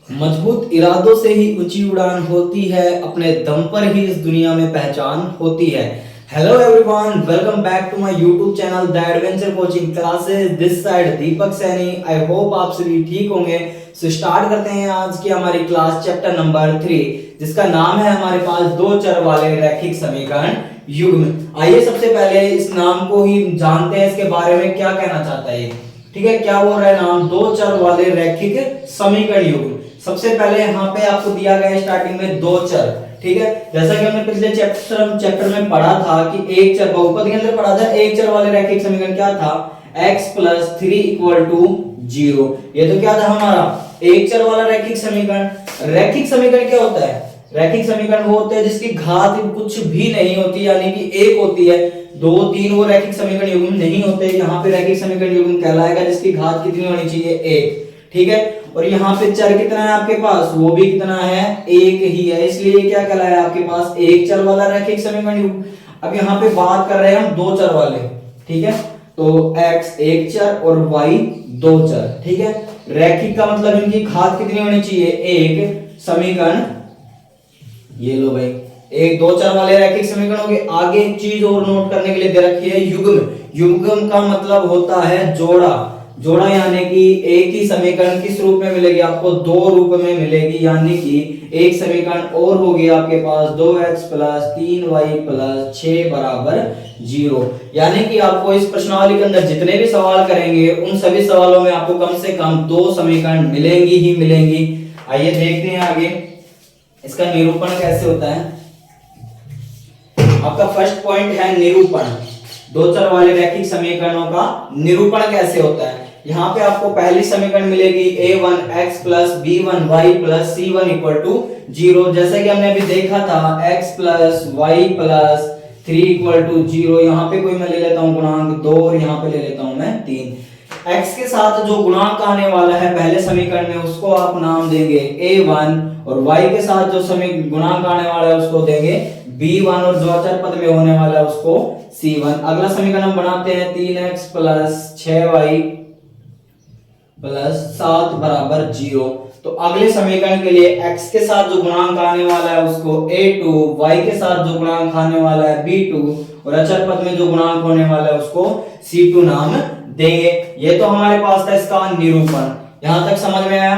मजबूत इरादों से ही ऊंची उड़ान होती है, अपने दम पर ही इस दुनिया में पहचान होती है। Hello everyone, welcome back to my YouTube channel the adventure coaching classes. This side Deepak Saini. I hope आप सभी ठीक होंगे। सो स्टार्ट करते हैं आज की हमारी क्लास चैप्टर नंबर 3, जिसका नाम है हमारे पास दो चर वाले रैखिक समीकरण युग्म। आइए सबसे पहले इस नाम को ही जानते हैं, इसके बारे में क्या कहना चाहता है। ठीक है, क्या बोल रहा है नाम? दो चर वाले रैखिक समीकरण युग्म। सबसे पहले यहाँ पे आपको दिया गया है स्टार्टिंग में दो चर। ठीक है, जैसा कि हमने पिछले चैप्टर में पढ़ा था कि एक चर बहुपद के अंदर पढ़ा था, एक चर वाले रैखिक समीकरण क्या था? x + 3 = 0। ये तो क्या था हमारा एक चर वाला रैखिक समीकरण। रैखिक समीकरण क्या होता है? रैखिक समीकरण वो होते हैं जिसकी घात कुछ भी नहीं होती, यानी कि एक होती है। दो तीन वो रैखिक समीकरण युग्म नहीं होते। यहाँ पे रैखिक समीकरण युग्म कहलाएगा जिसकी घात कितनी होनी चाहिए? एक। ठीक है, और यहाँ पे चर कितना है आपके पास? वो भी कितना है? एक ही है, इसलिए ये क्या कहलाया आपके पास? एक चर वाला रैखिक समीकरण युग्म। अब यहाँ पे बात कर रहे हैं हम दो चर वाले। ठीक है, तो x एक चर और y दो चर। ठीक है, रैखिक का मतलब इनकी घात कितनी होनी चाहिए? एक। समीकरण ये लो भाई, एक दो चर वाले रैखिक समीकरण हो गए। आगे एक चीज और नोट करने के लिए दे रखी है, युग्म। युग्म का मतलब होता है जोड़ा। जोड़ा यानी कि एक ही समीकरण किस रूप में मिलेगी आपको? दो रूप में मिलेगी, यानी कि एक समीकरण और होगी आपके पास 2x + 3y + 6 = 0। यानी कि आपको इस प्रश्नावली के अंदर जितने भी सवाल करेंगे उन सभी सवालों में आपको कम से कम दो समीकरण मिलेंगी ही मिलेंगी। आइए देखते हैं आगे इसका निरूपण कैसे होता है। आपका फर्स्ट पॉइंट है निरूपण। दो चर वाले रैखिक समीकरणों का निरूपण कैसे होता है। यहाँ पे आपको पहली समीकरण मिलेगी a1x + b1y + c1 = 0। जैसे कि हमने अभी देखा था x + y + 3 = 0। यहाँ पे कोई मैं ले लेता हूँ गुणांक 2 और यहाँ पे ले लेता हूँ मैं 3। x के साथ जो गुणांक आने वाला है पहले समीकरण में उसको आप नाम देंगे a1, और y के साथ जो गुणांक आने वाला है उसको देंगे b1, और जो अचर पद में होने वाला है उसको c1। अगला समीकरण हम बनाते हैं 3x + 6y + 7 = 0। तो अगले समीकरण के लिए x के साथ जो गुणांक आने वाला है उसको a2, y के साथ जो गुणांक आने वाला है b2, और अचर पद में जो गुणांक होने वाला है उसको c2 नाम देंगे। ये तो हमारे पास था इसका निरूपण। यहां तक समझ में आया?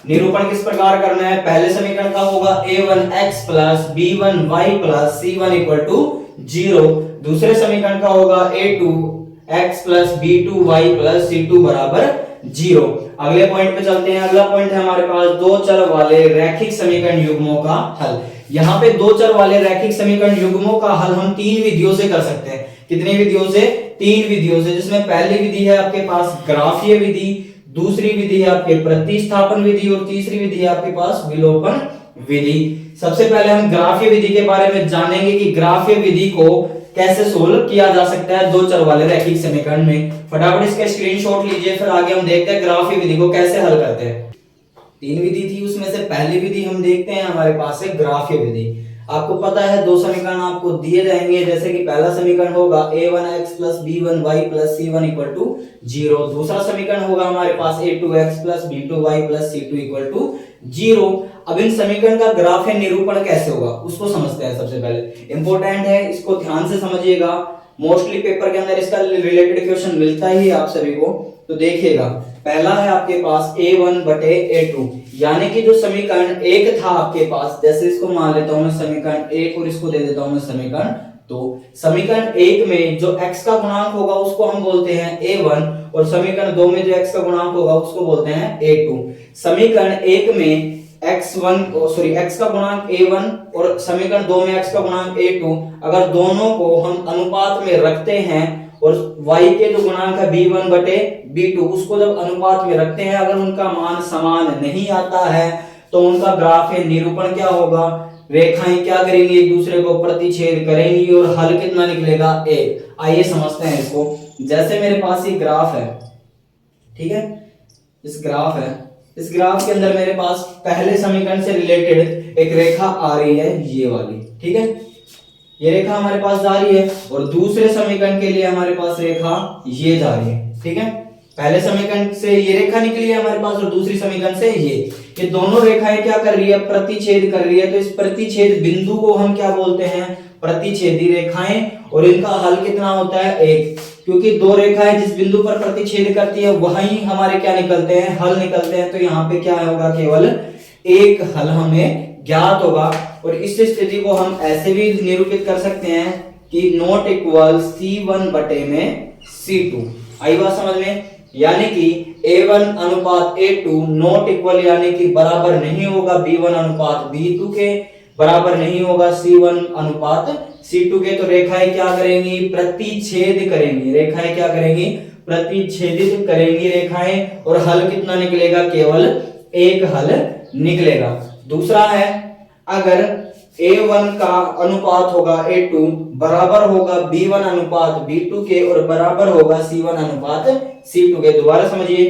निरूपण किस प्रकार करना है? पहले समीकरण का होगा a1x + b1y + c1 = 0। दूसरे समीकरण का होगा a2x + b2y + c2 = 0। अगले पॉइंट पे चलते हैं। अगला पॉइंट है हमारे पास दो चर वाले रैखिक समीकरण युग्मों का हल। यहाँ पे दो चर वाले रैखिक समीकरण युग्मों का हल हम तीन विधियों से कर सकते हैं। कितनी विधियों से? तीन विधियों से, जिसमें पहली विधि है आपके पास ग्राफीय विधि, दूसरी विधि है आपके प्रतिस्थापन विधि, और तीसरी विधि है आपके पास विलोपन विधि। सबसे पहले हम ग्राफीय विधि के बारे में जानेंगे कि ग्राफीय विधि को कैसे सोल्व किया जा सकता है दो चर वाले रैखिक समीकरण में। फटाफट इसका स्क्रीनशॉट लीजिए, फिर आगे हम देखते हैं ग्राफीय विधि को कैसे हल करते हैं। तीन विधि थी, उसमें से पहली विधि हम देखते हैं हमारे पास है ग्राफीय विधि। आपको पता है दो समीकरण आपको दिए जाएंगे, जैसे कि पहला समीकरण होगा a1x + b1y + c1 = 0। दूसरा समीकरण होगा हमारे पास a2x + b2y + c2 = 0। अब इन समीकरण का ग्राफीय निरूपण कैसे होगा उसको समझते हैं। सबसे पहले इंपॉर्टेंट है, इसको ध्यान से समझिएगा। मोस्टली पेपर के अंदर इसका रिलेटेड क्वेश्चन मिलता ही है आप सभी को, तो देखिएगा। पहला है आपके पास a1/a2, यानी कि जो समीकरण एक था आपके पास, जैसे इसको मान लेता हूं मैं समीकरण एक और इसको दे देता हूं मैं समीकरण 2। समीकरण एक में जो x का गुणांक होगा उसको हम बोलते हैं a1, और समीकरण 2 में जो x का गुणांक होगा उसको बोलते हैं a2। समीकरण एक में x का गुणांक a1 और समीकरण 2 में x का गुणांक a2, अगर दोनों को हम अनुपात में रखते हैं और y के जो गुणांक है b1/b2 उसको जब अनुपात में रखते हैं, अगर उनका मान समान नहीं आता है तो उनका ग्राफीय निरूपण क्या होगा? रेखाएं क्या करेंगी? एक दूसरे को प्रतिच्छेद करेंगी और हल कितना निकलेगा? 1। आइए समझते हैं इसको। जैसे मेरे पास ये ग्राफ है, ठीक है, इस ग्राफ के अंदर मेरे पास पहले समीकरण से रिलेटेड एक रेखा आ रही है, ये वाली। ठीक है, ये रेखा हमारे पास जा रही है, और दूसरे समीकरण के लिए हमारे पास रेखा ये जा रही है। ठीक है, पहले समीकरण से ये रेखा निकली है हमारे पास और दूसरी समीकरण से ये दोनों रेखाएं क्या कर रही है, प्रतिच्छेद कर रही है। तो इस प्रतिच्छेद बिंदु को हम क्या बोलते हैं, प्रतिच्छेदी रेखाएं। और इनका हल कितना होता है, एक, क्योंकि दो रेखाएं जिस बिंदु पर प्रतिच्छेद करती है वहीं हमारे क्या निकलते हैं, हल निकलते हैं। तो यहाँ पे क्या होगा, केवल एक हल हमें ज्ञात होगा। और इस स्थिति को हम ऐसे भी निरूपित कर सकते हैं कि नॉट इक्वल C1 बटे में C2। आई बात समझ में, यानी कि A1 अनुपात A2 नॉट इक्वल यानी कि बराबर नहीं होगा B1 अनुपात B2 के, बराबर नहीं होगा C1 अनुपात C2 के। तो रेखाएं क्या करेंगी, प्रतिच्छेद करेंगी। रेखाएं क्या करेंगी, प्रतिच्छेदित करेंगी रेखाएं। और हल कितना निकलेगा, केवल एक हल निकलेगा। दूसरा है, अगर A1 का अनुपात होगा A2 बराबर होगा B1 अनुपात B2 के और बराबर होगा C1 अनुपात C2 के। दोबारा समझिए,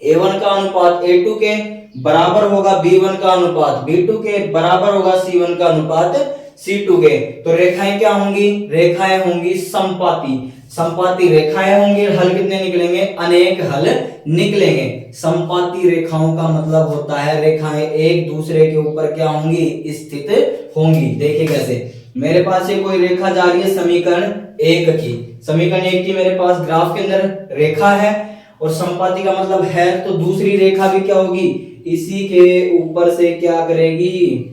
A1 का अनुपात A2 के बराबर होगा B1 का अनुपात B2 के, बराबर होगा C1 का अनुपात C2 के। तो रेखाएं क्या होंगी, रेखाएं होंगी समपाती। समपाती रेखाएं होंगी। हल कितने निकलेंगे, अनेक हल निकलेंगे। समपाती रेखाओं का मतलब होता है रेखाएं एक दूसरे के ऊपर क्या होंगी, स्थित होंगी। देखिए कैसे, मेरे पास ये कोई रेखा जा रही है समीकरण 1 की, समीकरण 1 की मेरे पास ग्राफ के अंदर रेखा है और समपाती का मतलब है तो दूसरी रेखा भी क्या होगी, इसी के ऊपर से क्या करेगी,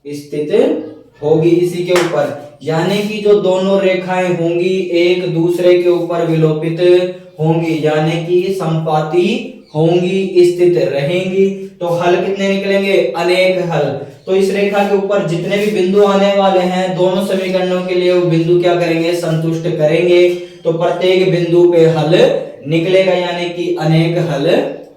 स्थित होगी इसी के ऊपर। यानी कि जो दोनों रेखाएं होंगी एक दूसरे के ऊपर विलोपित होंगी, यानी कि समपाती होंगी, स्थित रहेंगी। तो हल कितने निकलेंगे, अनेक हल। तो इस रेखा के ऊपर जितने भी बिंदु आने वाले हैं दोनों समीकरणों के लिए वो बिंदु क्या करेंगे, संतुष्ट करेंगे। तो प्रत्येक बिंदु पे हल निकलेगा, यानी कि अनेक हल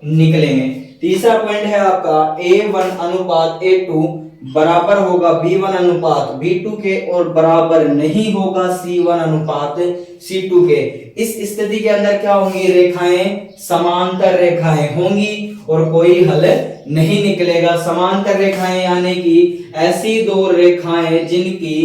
निकलेंगे। तीसरा पॉइंट है आपका A1 अनुपात A2 बराबर होगा B1 अनुपात B2 के और बराबर नहीं होगा C1 अनुपात C2 के। इस स्थिति के अंदर क्या होंगी, रेखाएं समांतर रेखाएं होंगी और कोई हल नहीं निकलेगा। समांतर रेखाएं यानी कि ऐसी दो रेखाएं जिनकी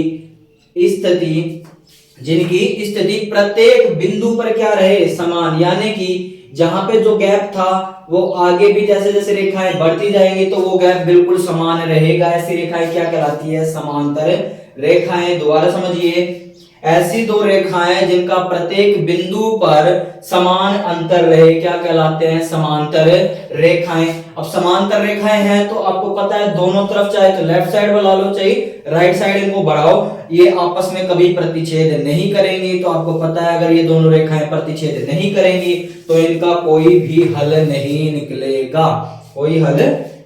स्थिति प्रत्येक बिंदु पर क्या रहे, समान। यानी कि जहां पे जो गैप था वो आगे भी जैसे जैसे रेखाएं बढ़ती जाएंगी तो वो गैप बिल्कुल समान रहेगा। ऐसी रेखाएं क्या कहलाती है, समांतर रेखाएं। दोबारा समझिए, ऐसी दो रेखाएं जिनका प्रत्येक बिंदु पर समान अंतर रहे क्या कहलाते हैं, समांतर रेखाएं। अब समांतर रेखाएं हैं तो आपको पता है दोनों तरफ चाहे तो लेफ्ट साइड बना लो चाहे राइट साइड इनको बढ़ाओ, ये आपस में कभी प्रतिच्छेद नहीं करेंगी। तो आपको पता है अगर ये दोनों रेखाएं प्रतिच्छेद नहीं करेंगी तो इनका कोई भी हल नहीं निकलेगा, कोई हल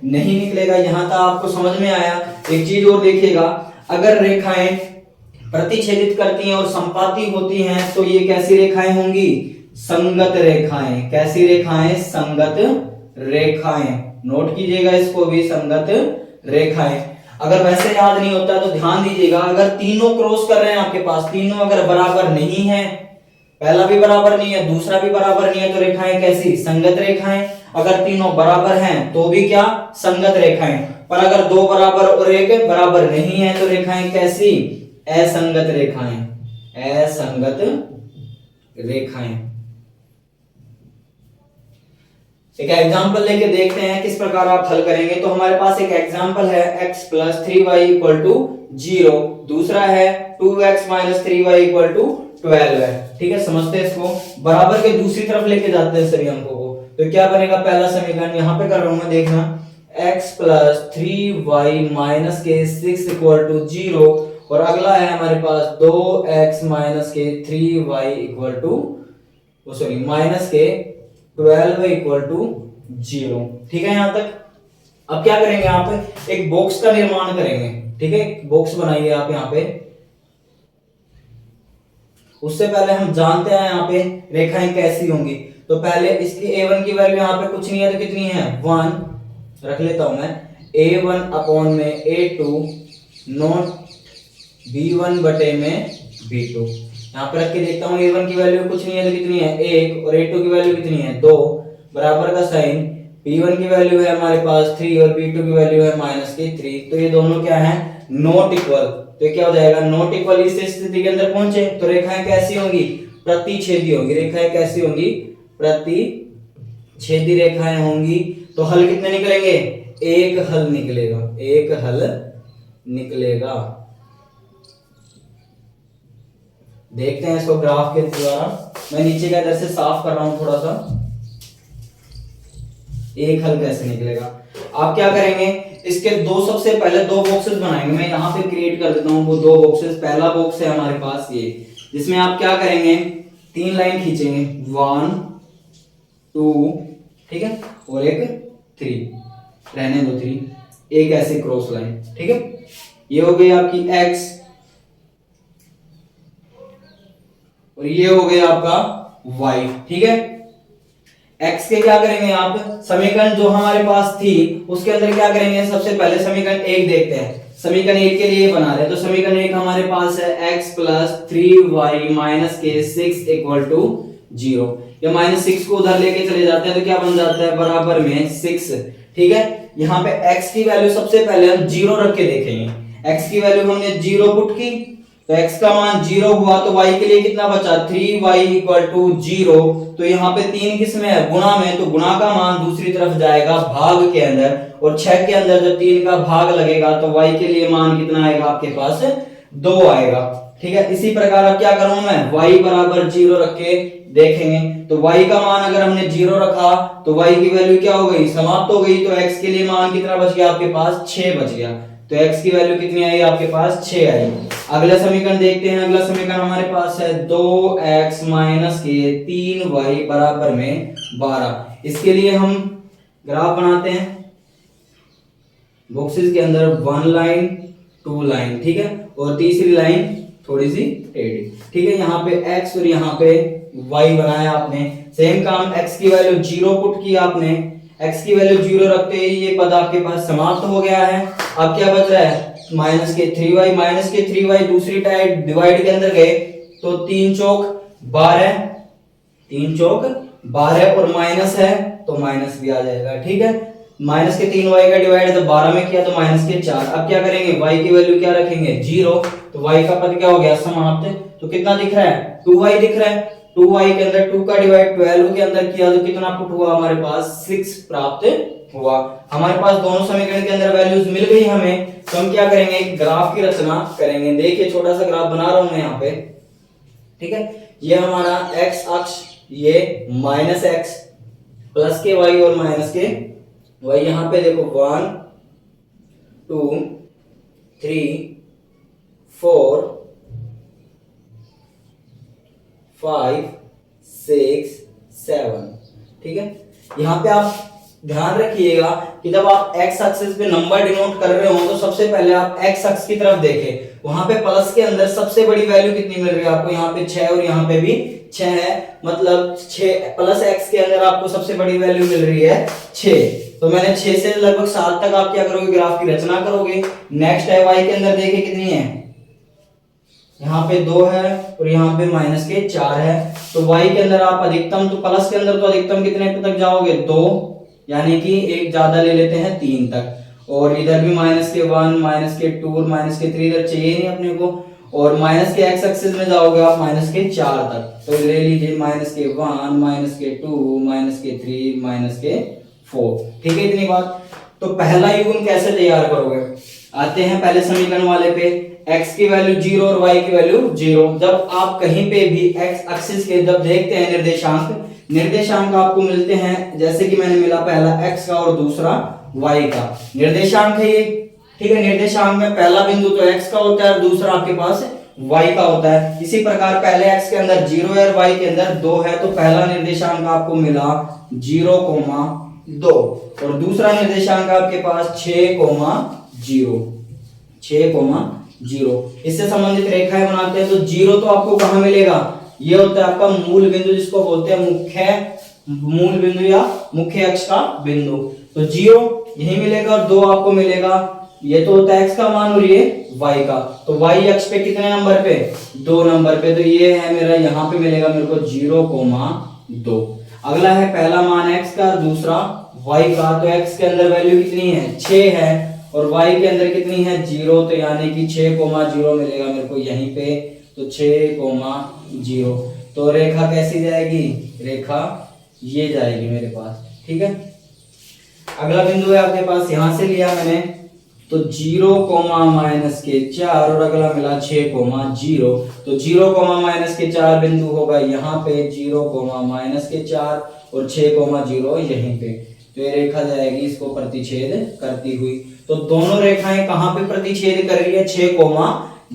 नहीं निकलेगा। यहां तक आपको समझ में आया। एक चीज और देखिएगा, अगर रेखाएं प्रतिच्छेदित करती हैं और संपाती होती हैं तो ये कैसी रेखाएं होंगी, संगत रेखाएं। कैसी रेखाएं, संगत रेखाएं। नोट कीजिएगा इसको भी, संगत रेखाएं। अगर वैसे याद नहीं होता तो ध्यान दीजिएगा, अगर तीनों क्रॉस कर रहे हैं आपके पास, तीनों अगर बराबर नहीं है, पहला भी बराबर नहीं है दूसरा भी बराबर नहीं है तो रेखाएं कैसी, संगत रेखाएं। अगर तीनों बराबर हैं तो भी क्या, संगत रेखाएं। पर अगर दो बराबर और एक बराबर नहीं है तो रेखाएं कैसी, असंगत रेखाएं। असंगत रेखाएं। एक एग्जांपल लेके देखते हैं किस प्रकार आप हल करेंगे। तो हमारे पास एक एग्जांपल है x + 3y = 0, दूसरा है 2x - 3y = 12 है। ठीक है, समझते हैं इसको। बराबर के दूसरी तरफ लेके जाते हैं सभी अंकों को। तो क्या बनेगा, पहला समीकरण यहां पे कर रहा हूं मैं, देखना x + 3y - 6 = 0 और अगला है हमारे पास 2x - 3y -12 = 0। ठीक है, यहां तक। अब क्या करेंगे, आप एक बॉक्स का निर्माण करेंगे। ठीक है, बॉक्स बनाइए आप यहां पे। उससे पहले हम जानते हैं यहाँ पे रेखाएं कैसी होंगी। तो पहले इसकी A1 की वैल्यू यहाँ पे कुछ नहीं है तो कितनी है, 1 रख लेता हूं मैं। A1 / A2 नॉट B1 बटे में B2 यहाँ पे रख के देखता हूँ। A1 की वैल्यू कुछ नहीं है तो कितनी है, 1 और A2 की वैल्यू कितनी है, 2 बराबर का साइन। B1 की वैल्यू है हमारे पास 3 और B2 की वैल्यू है -3। तो ये दोनों क्या है, नॉट इक्वल। तो क्या हो जाएगा, नॉट इक्वल। इस स्थिति के अंदर पहुंचे तो रेखाएं कैसी होंगी, प्रतिच्छेदी होंगी। रेखाएं कैसी होंगी, प्रतिच्छेदी रेखाएं होंगी तो हल कितने निकलेंगे? एक हल निकलेगा, एक हल निकलेगा। देखते हैं इसको ग्राफ के द्वारा। मैं नीचे का इधर से साफ कर रहा हूं थोड़ा सा। एक हल कैसे निकलेगा? आप क्या करेंगे, इसके दो सबसे पहले दो बॉक्सेस बनाएंगे। मैं यहाँ पे क्रिएट कर देता हूँ वो दो बॉक्सेस। पहला बॉक्स है हमारे पास ये, जिसमें आप क्या करेंगे, तीन लाइन खींचेंगे, 1 2, ठीक है, और एक 3, रहने दो 3, एक ऐसे क्रॉस लाइन, ठीक है। ये हो गई आपकी x और ये हो गया आपका y, ठीक है। x के क्या करेंगे आप, समीकरण जो हमारे पास थी उसके अंदर क्या करेंगे, सबसे पहले समीकरण 1 देखते हैं। समीकरण 1 के लिए बना रहे हैं तो समीकरण 1 हमारे पास है x प्लस 3y माइनस के 6 इक्वल टू 0। ये -6 को उधर लेके चले जाते हैं तो क्या बन जाता है, बराबर में 6, ठीक है। यहाँ पे x की वैल्यू सबसे पहले हम 0 रख के देखेंगे। x की वैल्यू हमने 0 पुट की तो x का मान 0 हुआ तो y के लिए कितना बचा, 3y इक्वल टू 0। तो यहाँ पे 3 किस में है, गुणा में, तो गुणा का मान दूसरी तरफ जाएगा भाग के अंदर, और 6 के अंदर जब 3 का भाग लगेगा तो y के लिए मान कितना आएगा आपके पास, 2 आएगा, ठीक है। इसी प्रकार अब क्या करूं मैं, y बराबर 0 रख के देखेंगे तो y का मान अगर हमने 0 रखा तो y की वैल्यू क्या हो गई, समाप्त हो गई। तो x के लिए मान कितना बच गया आपके पास, 6 बच गया। तो x की वैल्यू कितनी आई आपके पास, 6 आई। अगला समीकरण देखते हैं। अगला समीकरण हमारे पास है 2x माइनस के 3y बराबर में 12। इसके लिए हम ग्राफ बनाते हैं। बॉक्सेस के अंदर 1 लाइन 2 लाइन, ठीक है, और तीसरी लाइन थोड़ी सी टेढ़ी, ठीक है। यहाँ पे x और यहाँ पे y बनाया आपने। सेम काम, x की वैल्यू 0 पुट की आपने, x की वैल्यू 0 रखते ही ये पद आपके पास समाप्त हो गया है। अब क्या बच रहा है, माइनस के 3y, माइनस के 3y दूसरी टाइप डिवाइड के अंदर गए तो 3 चौक 12, 3 चौक 12 और माइनस है तो माइनस भी आ जाएगा, ठीक है। माइनस के 3y का डिवाइड जब 12 में किया तो माइनस के 4। अब क्या करेंगे, y की वैल्यू क्या रखेंगे, 0, तो y का पद क्या हो गया, समाप्त। तो कितना दिख रहा है, 2y दिख रहा है। 2y के अंदर 2 का डिवाइड 12 के अंदर किया तो कितना पुट हुआ हमारे पास, 6 प्राप्त हुआ। हमारे पास दोनों समीकरण के अंदर वैल्यूज मिल गई हमें, तो हम क्या करेंगे, एक ग्राफ की रचना करेंगे। देखिए छोटा सा ग्राफ बना रहा हूं मैं यहाँ पे, ठीक है। ये हमारा x अक्ष, ये माइनस x प्लस के y और माइनस के y। यहाँ पे देखो 1 2 3 4 5 6 7, ठीक है। यहाँ पे आप ध्यान रखिएगा कि जब आप x एक्सिस पे नंबर डिनोट कर रहे हो तो सबसे पहले आप x अक्ष की तरफ देखें। वहां पे प्लस के अंदर सबसे बड़ी वैल्यू कितनी मिल रही है आपको, यहाँ पे 6 और यहाँ पे भी 6 है, मतलब 6 प्लस x के अंदर आपको सबसे बड़ी वैल्यू मिल रही है 6। तो मैंने 6 से लगभग 7 तक आप क्या करोगे, ग्राफ की रचना करोगे। नेक्स्ट है y के अंदर, देखिए कितनी है, यहाँ पे 2 है और यहाँ पे माइनस के 4 है। तो y के अंदर आप अधिकतम, तो प्लस के अंदर तो अधिकतम कितने तक जाओगे, 2, यानी कि एक ज्यादा ले लेते हैं 3 तक। और इधर भी माइनस के 1 माइनस के 2 और माइनस के 3 इधर चाहिए नहीं अपने को। और माइनस के x एक्सिस में जाओगे आप माइनस के 4 तक, तो ले लीजिए माइनस के 1 माइनस के 2 माइनस के 3 माइनस के 4, ठीक है। इतनी बात। तो पहला युग्म कैसे तैयार करोगे, आते हैं पहले समीकरण वाले पे। x की वैल्यू 0 और y की वैल्यू 0। जब आप कहीं पे भी x एक्सिस के जब देखते हैं निर्देशांक, निर्देशांक आपको मिलते हैं, जैसे कि मैंने मिला पहला x का और दूसरा y का निर्देशांक है ये, ठीक है। निर्देशांक में पहला बिंदु तो x का होता है और दूसरा आपके पास y का होता है। इसी प्रकार पहले x के अंदर 0 है और y के अंदर 2 है, तो पहला निर्देशांक आपको मिला 0,2 और दूसरा निर्देशांक आपके पास 6,0, 6,0। इससे संबंधित रेखाएं बनाते हैं तो 0 तो आपको कहां मिलेगा, ये होता है आपका मूल बिंदु, जिसको बोलते हैं मूल बिंदु या मुख्य अक्ष का बिंदु। तो 0 यही मिलेगा और 2 आपको मिलेगा, ये तो होता है x का मान और ये y का। तो y अक्ष पे कितने नंबर पे, 2 नंबर पे, तो ये है मेरा, यहाँ पे मिलेगा मेरे को 0,2। अगला है पहला मान x का, दूसरा y का। तो x के अंदर वैल्यू कितनी है, 6 है, और y के अंदर कितनी है, 0, तो यानी कि 6,0 मिलेगा मेरे को यहीं पे, तो 6,0। तो रेखा कैसी जाएगी, रेखा ये जाएगी मेरे पास, ठीक है। अगला बिंदु है आपके पास, यहां से लिया मैंने तो 0 कोमा माइनस के 4 और अगला मिला 6 कोमा 0। तो 0 कोमा माइनस के 4 बिंदु होगा यहाँ पे, 0 कोमा माइनस के 4 और 6 कोमा 0 यहीं पे। तो ये रेखा जाएगी इसको प्रतिच्छेद करती हुई। तो दोनों रेखाएं कहां पे प्रतिच्छेद कर रही है, 6 कोमा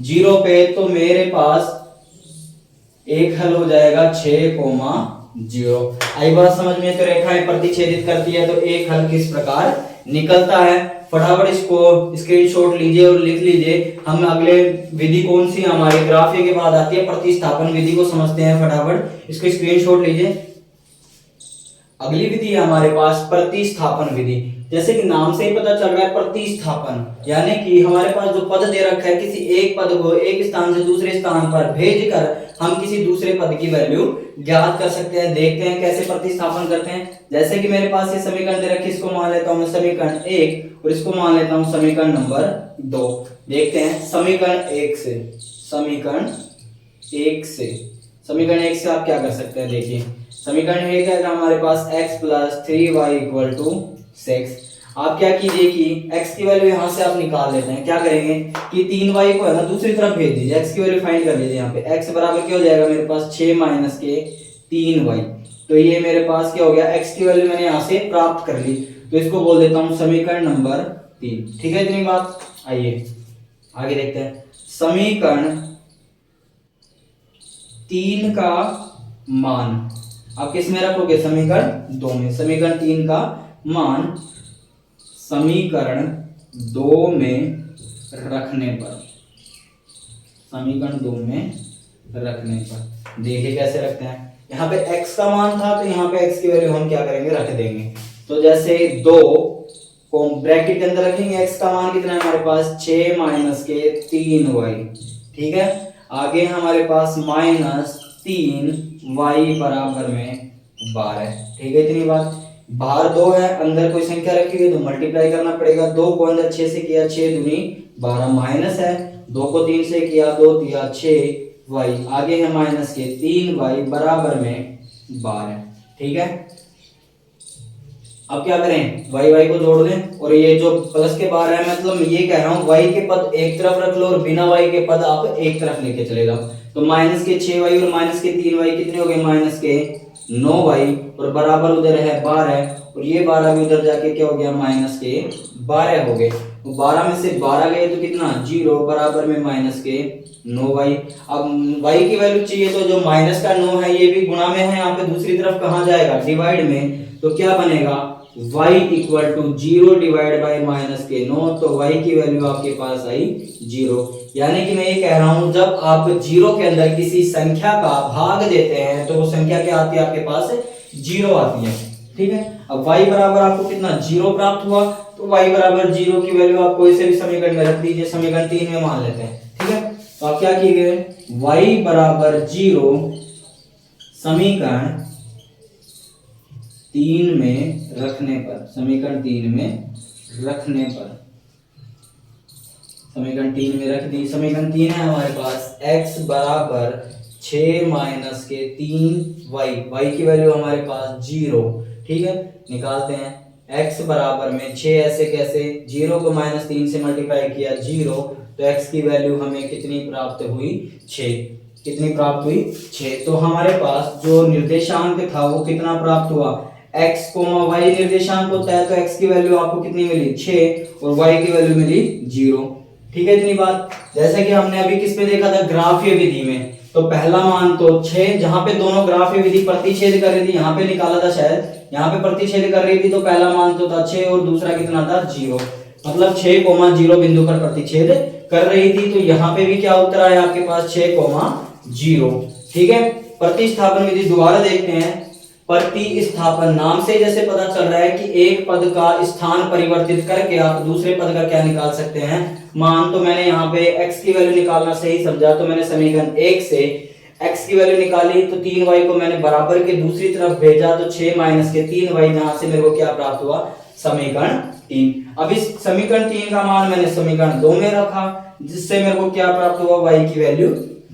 0 पे। तो मेरे पास एक हल हो जाएगा 6 कोमा 0। आई बात समझ में? तो रेखाएं प्रतिच्छेदित करती है तो एक हल किस प्रकार निकलता है। फटाफट इसको स्क्रीनशॉट लीजिए और लिख लीजिए। हम अगले विधि कौन सी हमारी ग्राफिया के बाद आती है, प्रतिस्थापन विधि को समझते हैं। फटाफट इसको स्क्रीनशॉट लीजिए। अगली विधि है हमारे पास प्रतिस्थापन विधि। जैसे कि नाम से ही पता चल रहा है प्रतिस्थापन, यानी कि हमारे पास जो पद दे रखा है, किसी एक पद को एक स्थान से दूसरे स्थान पर भेजकर हम किसी दूसरे पद की वैल्यू ज्ञात कर सकते हैं। देखते हैं कैसे प्रतिस्थापन करते हैं। जैसे कि मेरे पास ये समीकरण दे रखी, इसको मान लेता हूं मैं समीकरण 1 और इसको मान लेता हूं समीकरण नंबर 2। देखते हैं समीकरण 1 से, समीकरण 1 से आप क्या कर सकते हैं। देखिए समीकरण 1 है हमारे पास x + 3y = 6। आप क्या कीजिए कि x की वैल्यू यहां से आप निकाल लेते हैं। क्या करेंगे कि 3y को है ना दूसरी तरफ भेज दीजिए, x की वैल्यू फाइंड कर लीजिए। यहाँ पे x बराबर क्या हो जाएगा मेरे पास 6 - के 3y। तो ये मेरे पास क्या हो गया, x की वैल्यू मैंने यहाँ से प्राप्त कर ली। तो इसको बोल देता हूँ समीकरण नंबर 3। ठीक है इतनी बात। आइए आगे देखते हैं। समीकरण 3 का मान आप किस में रखोगे, समीकरण 2 में। समीकरण 3 का मान समीकरण 2 में रखने पर, समीकरण 2 में रखने पर देखिए कैसे रखते हैं। यहाँ पे x का मान था तो यहाँ पे x की वैल्यू हम क्या करेंगे, रख देंगे। तो जैसे 2 को ब्रैकेट के अंदर रखेंगे, x का मान कितना है हमारे पास 6 - के 3y। ठीक है। आगे हमारे पास -3y बराबर में 12। ठीक है इतनी बात। बाहर 2 है, अंदर कोई संख्या रखी हुई तो मल्टीप्लाई करना पड़ेगा। 2 को अंदर 6 से किया 6 दूनी 12, माइनस है 2 को 3 से किया 2 तिया 6y। आगे है माइनस के 3y बराबर में 12। ठीक है। अब क्या करें, y को जोड़ दें और ये जो प्लस के बाहर है, मतलब ये कह रहा हूं y के पद एक तरफ रख लो और बिना y के पद आप एक तरफ लेके चले जाओ। तो माइनस के 6y और माइनस के 3y कितने हो गए, माइनस के 9y और बराबर उधर है 12 और ये 12 भी उधर जाके क्या हो गया, माइनस के 12 हो गए। तो 12 में से 12 गए तो कितना 0 बराबर में माइनस के 9y। अब y की वैल्यू चाहिए तो जो माइनस का 9 है ये भी गुणा में है, यहाँ पे दूसरी तरफ कहाँ जाएगा, डिवाइड में। तो क्या बनेगा y = 0 डिवाइड बाय माइनस के 9। तो y की वैल्यू आपके पास आई 0। यानी कि मैं ये कह रहा हूं जब आप 0 के अंदर किसी संख्या का भाग देते हैं तो वो संख्या क्या आती है आपके पास, 0 आती है। ठीक है। अब y बराबर आपको कितना 0 प्राप्त हुआ। तो y बराबर 0 की वैल्यू आप कोई से भी समीकरण में रख दीजिए, समीकरण 3 में मान लेते हैं। ठीक है। तो आप क्या कीजिए, y बराबर 0 समीकरण 3 में रखने पर, समीकरण 3 में रखने पर, समीकरण 3 में रख दी। समीकरण 3 है हमारे पास x बराबर 6 - के 3y, y की वैल्यू हमारे पास 0। ठीक है। निकालते हैं x बराबर में 6 ऐसे कैसे, 0 को -3 से मल्टीप्लाई किया 0। तो x की वैल्यू हमें कितनी प्राप्त हुई, 6। कितनी प्राप्त हुई, 6। तो हमारे पास जो निर्देशांक था वो कितना प्राप्त हुआ, x, y निर्देशांक होता है। तो x की वैल्यू आपको कितनी मिली, 6 और y की वैल्यू मिली 0। ठीक है इतनी बात। जैसे कि हमने अभी किस पे देखा था, ग्राफीय विधि में। तो पहला मान तो 6, जहां पे दोनों ग्राफीय विधि प्रतिच्छेद कर रही थी, यहाँ पे निकाला था शायद, यहाँ पे प्रतिच्छेद कर रही थी तो पहला मान तो था 6 और दूसरा कितना था 0। मतलब 6, 0 बिंदु पर प्रतिच्छेद कर रही थी। तो यहाँ पे भी क्या उत्तर आया आपके पास 6, 0। ठीक है। प्रतिस्थापन विधि दोबारा देखते हैं। प्रतिस्थापन नाम से जैसे पता चल रहा है कि एक पद का स्थान परिवर्तित करके आप दूसरे पद का क्या निकाल सकते हैं, मान। तो मैंने यहाँ पे x की वैल्यू निकालना सही समझा, तो मैंने समीकरण 1 से x की वैल्यू निकाली। तो 3y को मैंने बराबर के दूसरी तरफ भेजा, तो 6 - के 3y, जहां से मेरे को क्या प्राप्त हुआ, समीकरण 3। अब इस समीकरण 3 का मान मैंने समीकरण 2 में रखा, जिससे मेरे को क्या प्राप्त हुआ, y की वैल्यू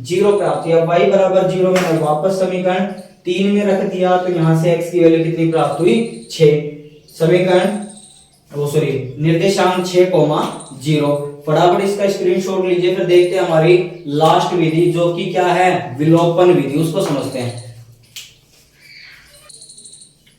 0 प्राप्त हुई। अब y बराबर 0 मैंने वापस समीकरण 3 में रख दिया तो यहाँ से x की वैल्यू कितनी प्राप्त हुई 6। समीकरण निर्देशांक 6,0। फटाफट इसका स्क्रीनशॉट लीजिए, फिर देखते हैं हमारी लास्ट विधि जो कि क्या है विलोपन विधि, उसको समझते हैं।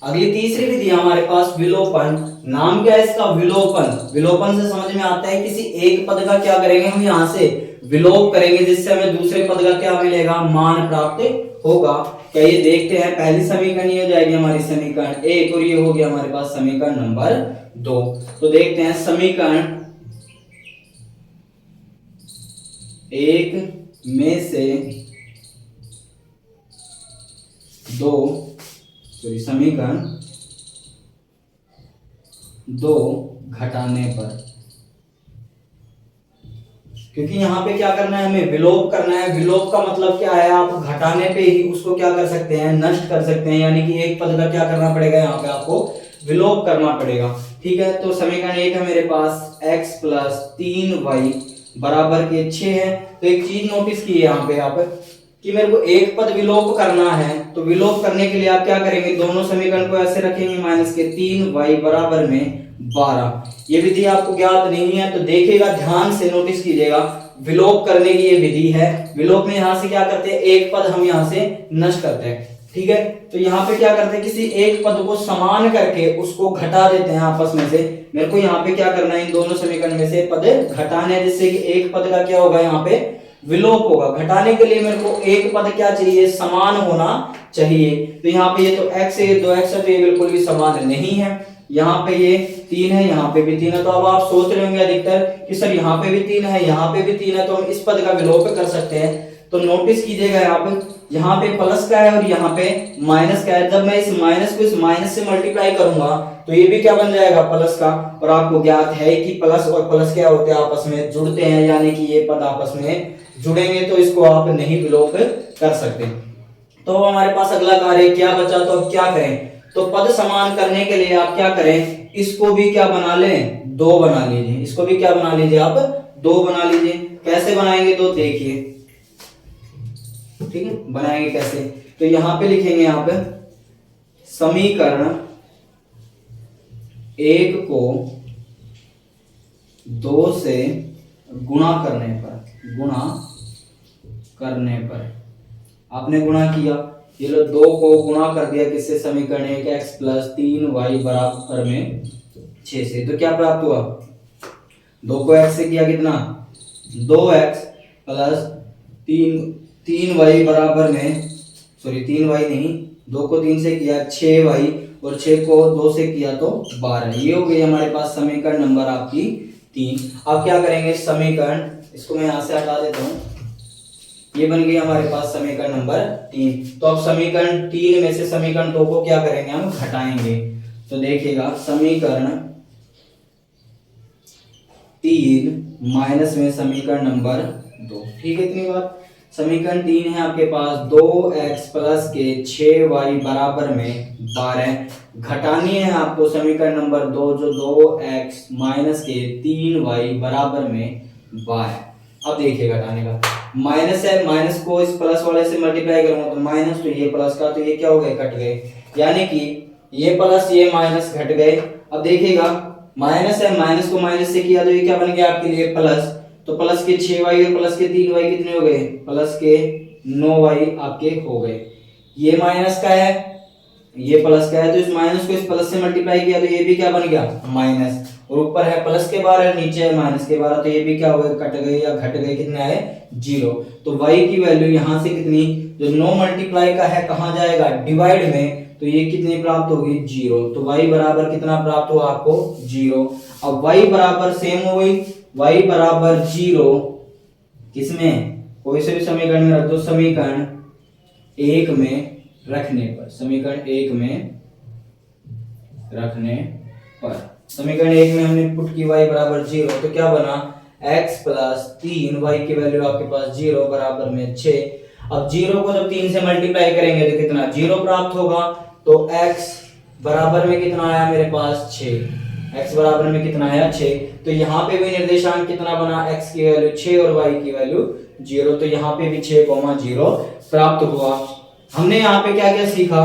अगली तीसरी विधि हमारे पास विलोपन। नाम क्या है इसका विलोपन। विलोपन से समझ में आता है किसी एक पद का क्या करेंगे हम यहाँ से विलोप करेंगे, जिससे हमें दूसरे पद का क्या मिलेगा मान प्राप्त होगा। क्या ये देखते हैं। पहली समीकरण ये हो जाएगी हमारी समीकरण 1 और ये हो गया हमारे पास समीकरण नंबर 2। तो देखते हैं समीकरण 1 में से 2 समीकरण 2 घटाने पर, क्योंकि यहाँ पे क्या करना है हमें विलोप करना है। विलोप का मतलब क्या है, आप घटाने पे ही उसको क्या कर सकते हैं नष्ट कर सकते हैं, यानी कि एक पद का क्या करना पड़ेगा यहाँ पे आपको विलोप करना पड़ेगा। ठीक है, तो समीकरण 1 है मेरे पास x प्लस 3y बराबर के 6 है। तो एक चीज नोटिस की है यहाँ पे आप कि मेरे को एक पद विलोप करना है, तो विलोप करने के लिए आप क्या करेंगे दोनों समीकरण को ऐसे रखेंगे माइनस के 3y बराबर में 12। ये विधि आपको ज्ञात नहीं है तो देखिएगा ध्यान से, नोटिस कीजिएगा। विलोप करने की ये विधि है। विलोप में यहाँ से क्या करते हैं एक पद हम यहाँ से नष्ट करते हैं। ठीक है, तो यहाँ पे क्या करते हैं किसी एक पद को समान करके उसको घटा देते हैं आपस में से। मेरे को यहाँ पे क्या करना है इन दोनों समीकरण में से पद घटाने, जिससे कि एक पद का क्या होगा यहाँ पे विलोप होगा। घटाने के लिए मेरे को एक पद क्या चाहिए समान होना चाहिए। तो यहाँ पे ये तो x है 2x है, तो ये बिल्कुल भी समान नहीं है। यहाँ पे ये 3 है, यहाँ पे भी 3 है। तो अब आप सोच रहे होंगे अधिकतर कि सर यहाँ पे भी 3 है, यहाँ पे भी 3 है, तो हम इस पद का विलोप कर सकते हैं। तो नोटिस कीजिएगा यहाँ पे प्लस का है और यहाँ पे माइनस का है। जब मैं इस माइनस को इस माइनस से मल्टीप्लाई करूंगा तो ये भी क्या बन जाएगा प्लस का। और आपको ज्ञात है कि प्लस और प्लस क्या होते हैं आपस में जुड़ते हैं, यानी कि ये पद आपस में जुड़ेंगे, तो इसको आप नहीं विलोप कर सकते। तो हमारे पास अगला कार्य क्या बचा, तो अब क्या करें। तो पद समान करने के लिए आप क्या करें, इसको भी क्या बना लें 2 बना लीजिए। इसको भी क्या बना लीजिए आप 2 बना लीजिए। कैसे बनाएंगे तो देखिए, ठीक है बनाएंगे कैसे। तो यहां पे लिखेंगे आप समीकरण 1 को 2 से गुणा करने पर आपने गुणा किया, ये लो 2 को गुणा कर दिया किससे समीकरण 1 x प्लस 3y बराबर में 6 से। तो क्या प्राप्त हुआ 2 को x से किया कितना 2x प्लस 3y बराबर में 3y नहीं 2 को 3 से किया 6y और 6 को 2 से किया तो 12। ये हो गई हमारे पास समीकरण नंबर आपकी 3। अब क्या करेंगे समीकरण, इसको मैं यहाँ से हटा देता हूँ, ये बन गई हमारे पास समीकरण नंबर 3। तो अब समीकरण 3 में से समीकरण 2 को क्या करेंगे हम घटाएंगे। तो देखिएगा समीकरण 3 माइनस में समीकरण नंबर 2। ठीक है, इतनी बात। समीकरण 3 है आपके पास 2x प्लस के 6y बराबर में 12 घटानी है आपको समीकरण नंबर 2 जो 2x माइनस के 3y बराबर में 12। अब देखिए घटाने का माइनस है, माइनस को इस प्लस वाले से मल्टीप्लाई करूंगा तो माइनस, तो ये प्लस का तो ये क्या हो गए कट गए, यानी कि ये प्लस ये माइनस घट गए। अब देखिएगा माइनस है, माइनस को माइनस से किया तो ये क्या बन गया आपके लिए प्लस। तो प्लस के 6y और प्लस के 3y कितने हो गए, प्लस के 9y आपके हो गए। ये माइनस का है, ये प्लस का है, तो इस माइनस को इस प्लस से मल्टीप्लाई किया तो ये भी क्या बन गया माइनस, और ऊपर है प्लस के 12 नीचे है माइनस के 12, तो ये भी क्या हो गए कट गए या घट गए, कितना है 0। तो y की वैल्यू यहाँ से कितनी, जो 9 मल्टीप्लाई का है कहाँ जाएगा डिवाइड में, तो ये कितनी प्राप्त होगी 0। तो y बराबर कितना प्राप्त हुआ आपको 0। अब y बराबर सेम हो गई, y बराबर 0 किसमें, कोई से भी समीकरण में रख दो, समीकरण 1 में रखने पर, समीकरण 1 में रखने पर, समीकरण 1 में हमने पुट की y बराबर 0, तो क्या बना x प्लस 3y की वैल्यू आपके पास 0 बराबर में 6। अब 0 को जब 3 से मल्टीप्लाई करेंगे तो कितना 0 प्राप्त होगा। तो x बराबर में कितना आया मेरे पास 6, x बराबर में कितना आया 6। तो यहाँ पे भी निर्देशांक कितना बना, x की वैल्यू 6 और y की वैल्यू 0, तो यहाँ पे भी 6,0 प्राप्त हुआ। हमने यहाँ पे क्या क्या सीखा,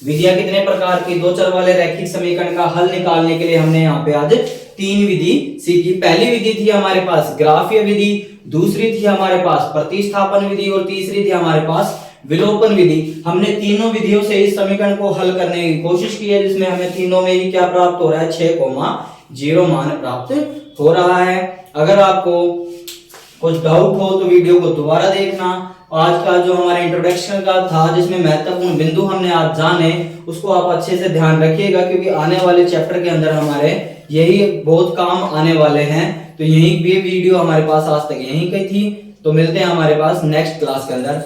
विधियां कितने प्रकार की, दो चर वाले रैखिक समीकरण का हल निकालने के लिए हमने यहाँ पे आज 3 विधि सीखी। पहली विधि थी हमारे पास ग्राफीय विधि, दूसरी थी हमारे पास प्रतिस्थापन विधि और तीसरी थी हमारे पास विलोपन विधि। हमने तीनों विधियों से इस समीकरण को हल करने की कोशिश की है, जिसमें हमें तीनों में ही क्या प्राप्त हो रहा है, 6,0 मान प्राप्त हो रहा है। अगर आपको कुछ डाउट हो तो वीडियो को दोबारा देखना। आज का जो हमारे इंट्रोडक्शन का था, जिसमें महत्वपूर्ण बिंदु हमने आज जाने, उसको आप अच्छे से ध्यान रखिएगा, क्योंकि आने वाले चैप्टर के अंदर हमारे यही बहुत काम आने वाले हैं। तो यही भी वीडियो हमारे पास आज तक यही की थी। तो मिलते हैं हमारे पास नेक्स्ट क्लास के अंदर।